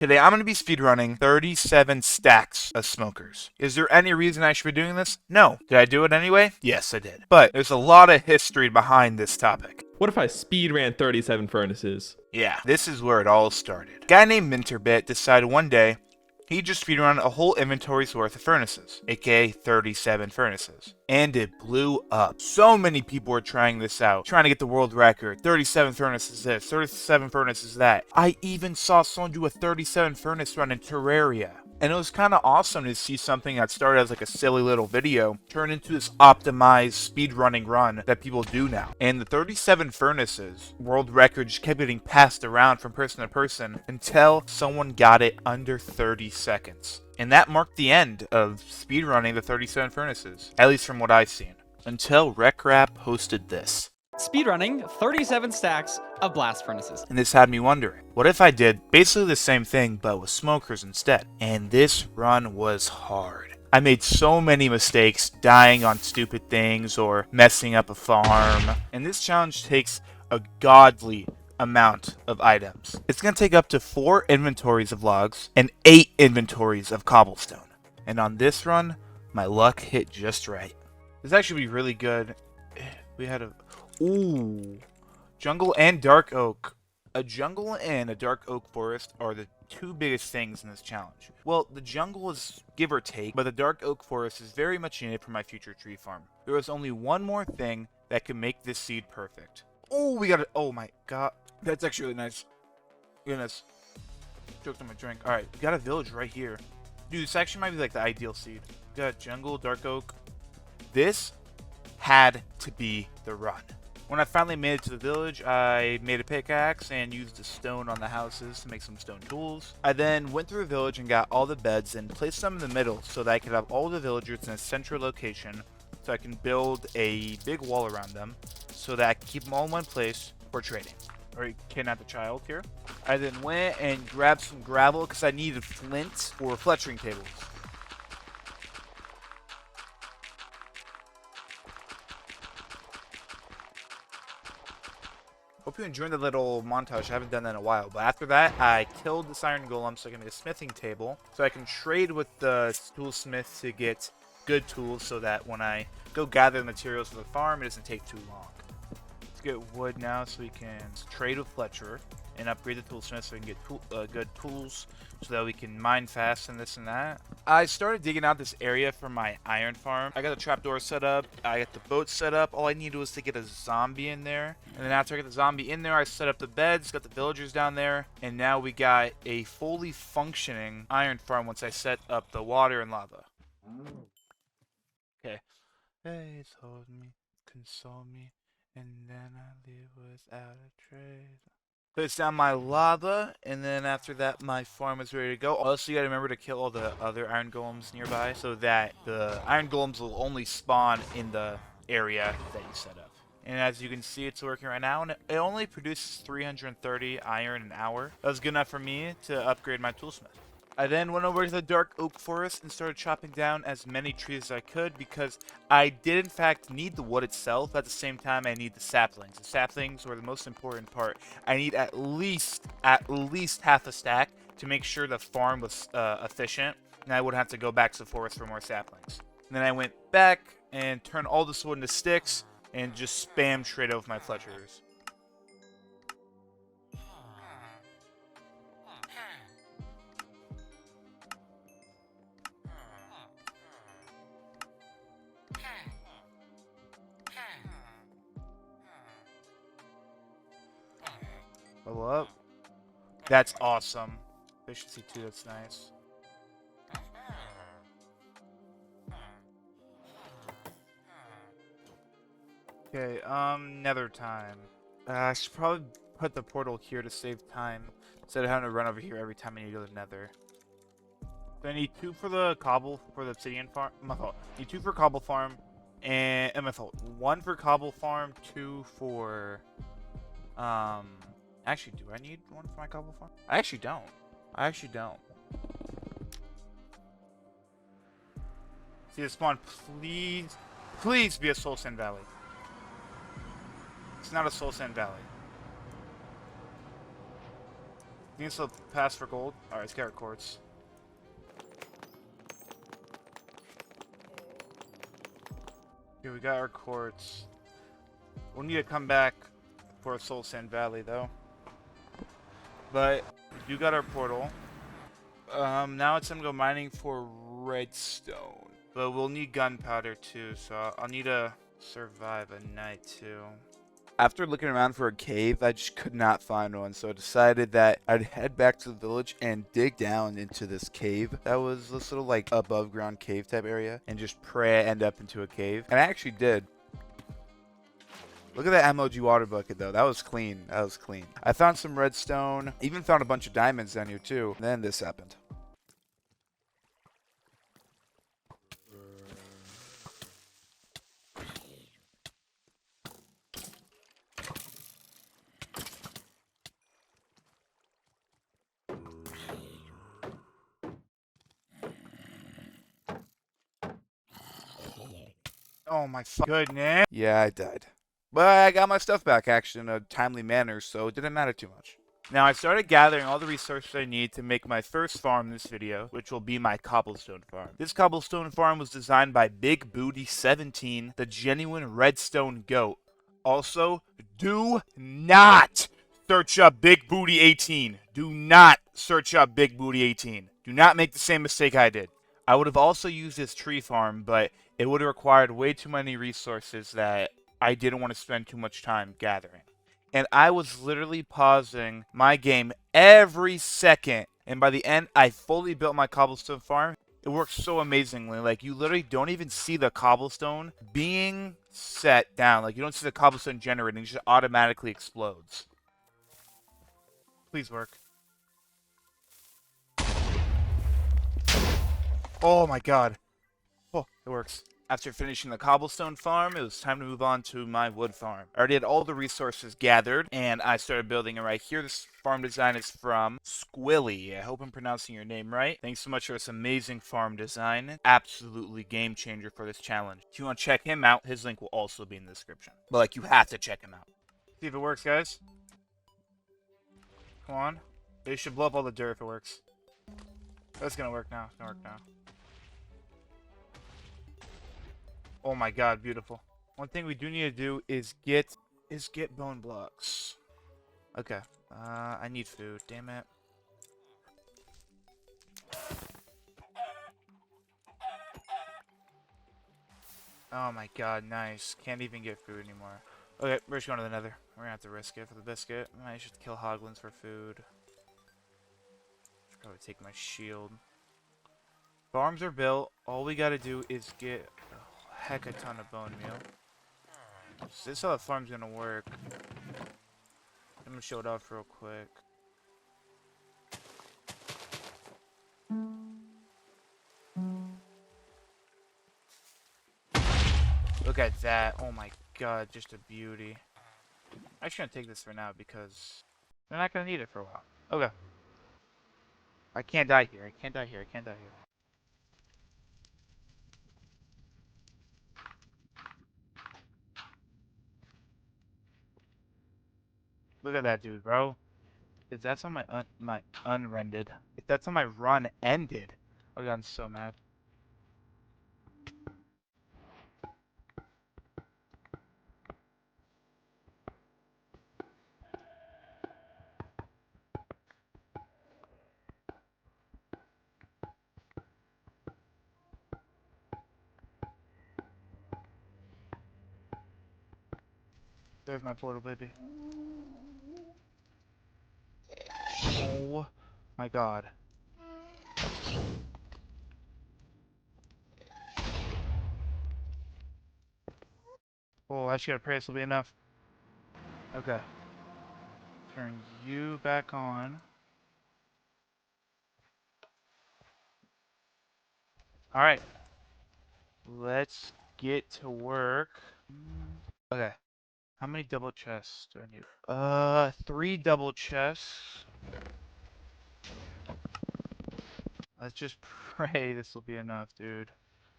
Today I'm going to be speedrunning 37 stacks of smokers. Is there any reason I should be doing this? No. Did I do it anyway? Yes, I did. But there's a lot of history behind this topic. What if I speed ran 37 furnaces? Yeah, this is where it all started. A guy named Minterbit decided one day he just speedrun a whole inventory's worth of furnaces, aka 37 furnaces. And it blew up. So many people were trying this out, trying to get the world record. 37 furnaces this, 37 furnaces that. I even saw someone do a 37 furnace run in Terraria. And it was kind of awesome to see something that started as like a silly little video turn into this optimized speedrunning run that people do now. And the 37 furnaces world record just kept getting passed around from person to person until someone got it under 30 seconds. And that marked the end of speedrunning the 37 furnaces, at least from what I've seen. Until Rekrap posted this. Speedrunning 37 stacks of blast furnaces. And this had me wondering, what if I did basically the same thing but with smokers instead? And this run was hard. I made so many mistakes, dying on stupid things or messing up a farm. And this challenge takes a godly amount of items. It's going to take up to 4 inventories of logs and 8 inventories of cobblestone. And on this run, my luck hit just right. This actually be really good. We had a... Ooh. Jungle and dark oak. A jungle and a dark oak forest are the two biggest things in this challenge. Well, the jungle is give or take, but the dark oak forest is very much needed for my future tree farm. There is only one more thing that can make this seed perfect. Oh, we got it. Oh my god. That's actually really nice. Goodness. Choked on my drink. Alright, we got a village right here. Dude, this actually might be like the ideal seed. We got jungle, dark oak. This had to be the run. When I finally made it to the village, I made a pickaxe and used the stone on the houses to make some stone tools. I then went through the village and got all the beds and placed them in the middle so that I could have all the villagers in a central location so I can build a big wall around them so that I can keep them all in one place for trading. Or kidnap the child here. I then went and grabbed some gravel because I needed flint for fletching tables. Hope you enjoyed the little montage. I haven't done that in a while. But after that, I killed this iron golem so I can make a smithing table. So I can trade with the toolsmith to get good tools so that when I go gather the materials for the farm, it doesn't take too long. Let's get wood now so we can trade with Fletcher and upgrade the toolsmith so we can get good tools so that we can mine fast and this and that. I started digging out this area for my iron farm. I got the trapdoor set up. I got the boat set up. All I needed was to get a zombie in there. And then after I got the zombie in there, I set up the beds, got the villagers down there. And now we got a fully functioning iron farm once I set up the water and lava. Okay. They told me, console me, and then I leave without a trade. Place down my lava, and then after that, my farm is ready to go. Also, you gotta remember to kill all the other iron golems nearby, so that the iron golems will only spawn in the area that you set up. And as you can see, it's working right now, and it only produces 330 iron an hour. That was good enough for me to upgrade my toolsmith. I then went over to the dark oak forest and started chopping down as many trees as I could because I did in fact need the wood itself. At the same time, I need the saplings. The saplings were the most important part. I need at least half a stack to make sure the farm was efficient, and I wouldn't have to go back to the forest for more saplings. And then I went back and turned all this wood into sticks and just spam trade with my Fletchers. Level up. That's awesome. Efficiency 2, that's nice. Okay, nether time. I should probably put the portal here to save time instead of having to run over here every time I need to go to the nether. So I need 2 for the obsidian farm. My fault. I need 2 for cobble farm, and my fault. 1 for cobble farm, 2 for Actually, do I need 1 for my cobble farm? I actually don't. See the spawn, please. Please be a soul sand valley. It's not a soul sand valley. Think this will pass for gold? Alright, let's get our quartz. Okay, we got our quartz. We'll need to come back for Soul Sand Valley, though. But, you got our portal. Now it's time to go mining for redstone. But we'll need gunpowder, too, so I'll need to survive a night, too. After looking around for a cave, I just could not find one, so I decided that I'd head back to the village and dig down into this cave that was this little, like, above-ground cave type area, and just pray I end up into a cave. And I actually did. Look at that emoji water bucket, though. That was clean. That was clean. I found some redstone. Even found a bunch of diamonds down here, too. And then this happened. Oh my goodness. Yeah, I died. But I got my stuff back, actually, in a timely manner, so it didn't matter too much. Now, I started gathering all the resources I need to make my first farm in this video, which will be my Cobblestone Farm. This Cobblestone Farm was designed by Big Booty 17, the genuine redstone goat. Also, do not search up Big Booty 18. Do not search up Big Booty 18. Do not make the same mistake I did. I would have also used this tree farm, but it would have required way too many resources that I didn't want to spend too much time gathering. And I was literally pausing my game every second. And by the end, I fully built my cobblestone farm. It works so amazingly. Like, you literally don't even see the cobblestone being set down. Like, you don't see the cobblestone generating. It just automatically explodes. Please work. Oh my god. Oh, it works. After finishing the cobblestone farm, it was time to move on to my wood farm. I already had all the resources gathered, and I started building it right here. This farm design is from Squilly. I hope I'm pronouncing your name right. Thanks so much for this amazing farm design. Absolutely game changer for this challenge. If you want to check him out, his link will also be in the description. But, like, you have to check him out. See if it works, guys. Come on. They should blow up all the dirt if it works. That's gonna work now. It's gonna work now. Oh my god, beautiful. One thing we do need to do is get bone blocks. Okay. I need food, damn it. Oh my god, nice. Can't even get food anymore. Okay, we're just going to the nether. We're gonna have to risk it for the biscuit. I should kill hoglins for food. Should probably take my shield. Farms are built. All we gotta do is get a heck a ton of bone meal. So this is how the farm's gonna work. I'm gonna show it off real quick. Look at that. Oh my god, just a beauty. I'm just gonna take this for now because they're not gonna need it for a while. Okay. I can't die here. I can't die here. I can't die here. Look at that dude, bro. If that's on my unrendered, if that's on my run ended, I've gotten so mad. There's my portal, baby. Oh my god. Oh, I just gotta pray this will be enough. Okay. Turn you back on. Alright. Let's get to work. Okay. How many double chests do I need? 3 double chests. Let's just pray this will be enough, dude.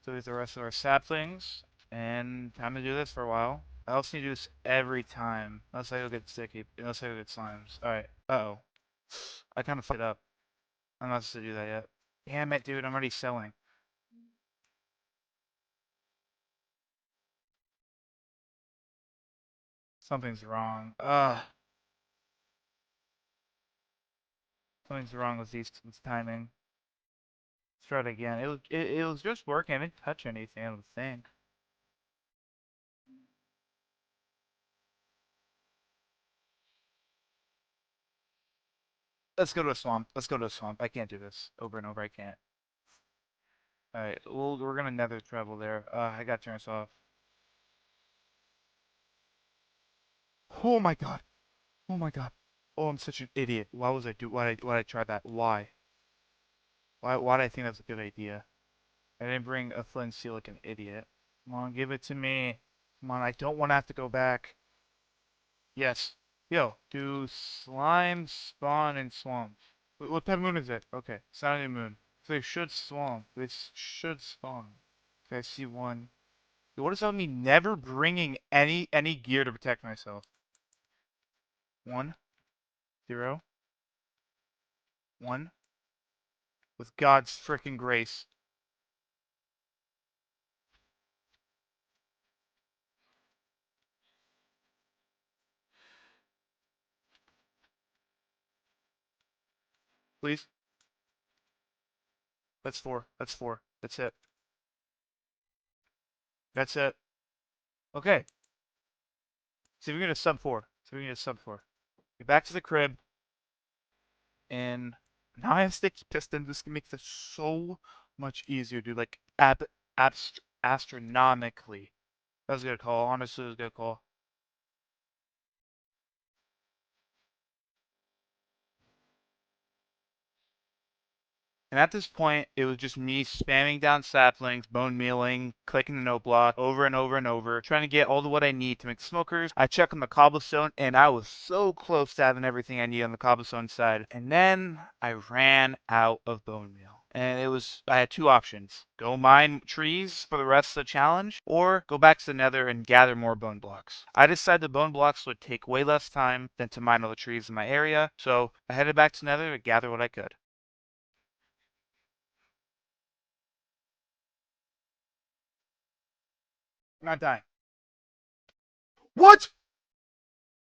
So there's the rest of our saplings. And time to do this for a while. I also need to do this every time. Unless I go get sticky. Unless I go get slimes. Alright. Uh-oh. I kind of fucked it up. I'm not supposed to do that yet. Damn it, dude. I'm already selling. Something's wrong. Something's wrong with this timing. Let's try it again. It was just working. I didn't touch anything, I don't think. Let's go to a swamp. Let's go to a swamp. I can't do this over and over. I can't. Alright, well, we're gonna nether travel there. I gotta turn this off. Oh my god. Oh my god. Oh, I'm such an idiot. Why did I try that? Why? Why did I think that's a good idea? I didn't bring a flint and steel like an idiot. Come on, give it to me. Come on, I don't want to have to go back. Yes. Yo, do slime spawn in swamps? What type of moon is it? Okay, it's not a new moon. So they should swamp. They should spawn. Okay, I see one. What does that mean? Never bringing any gear to protect myself. 1, 0, 1. With God's frickin' grace. Please. That's 4. That's 4. That's it. That's it. Okay. See if we can get a sub 4. See if we can get a sub 4. Get back to the crib. And now I have sticky piston. This makes this so much easier, dude. Like, astronomically. That was a good call. Honestly, it was a good call. And at this point, it was just me spamming down saplings, bone mealing, clicking the note block over and over and over, trying to get all the what I need to make smokers. I check on the cobblestone, and I was so close to having everything I need on the cobblestone side. And then I ran out of bone meal. And I had two options. Go mine trees for the rest of the challenge, or go back to the nether and gather more bone blocks. I decided the bone blocks would take way less time than to mine all the trees in my area, so I headed back to nether to gather what I could. I'm not dying. What?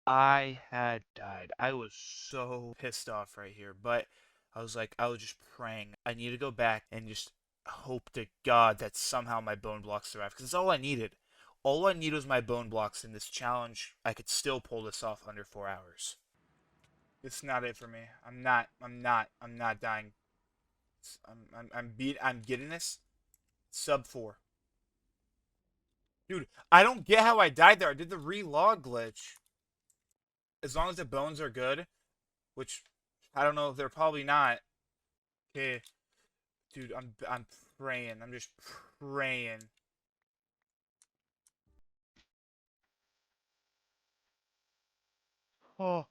I had died. I was so pissed off right here, but I was just praying. I need to go back and just hope to God that somehow my bone blocks survive, because that's all I needed. All I needed was my bone blocks in this challenge. I could still pull this off under 4 hours. It's not it for me. I'm not dying. I'm getting this. Sub 4. Dude, I don't get how I died there. I did the relog glitch. As long as the bones are good, which I don't know, they're probably not. Okay, dude, I'm praying. I'm just praying. Oh,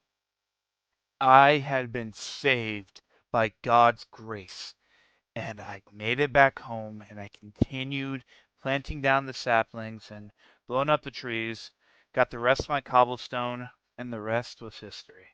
I had been saved by God's grace, and I made it back home, and I continued planting down the saplings and blowing up the trees, got the rest of my cobblestone, and the rest was history.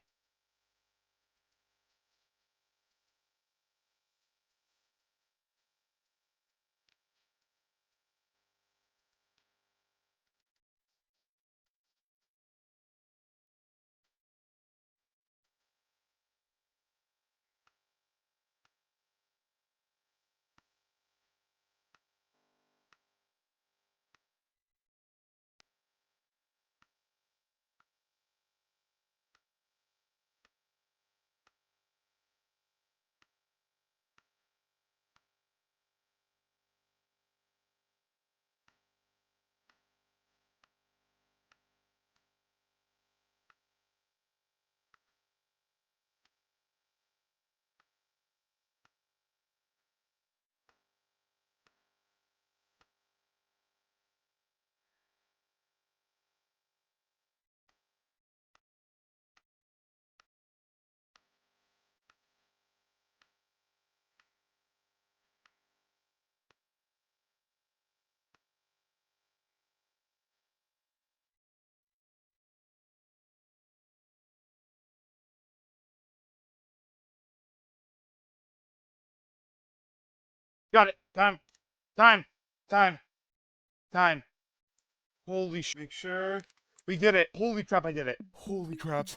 Got it. Time. Time. Time. Time. Holy sh! Make sure we did it. Holy crap! I did it. Holy craps.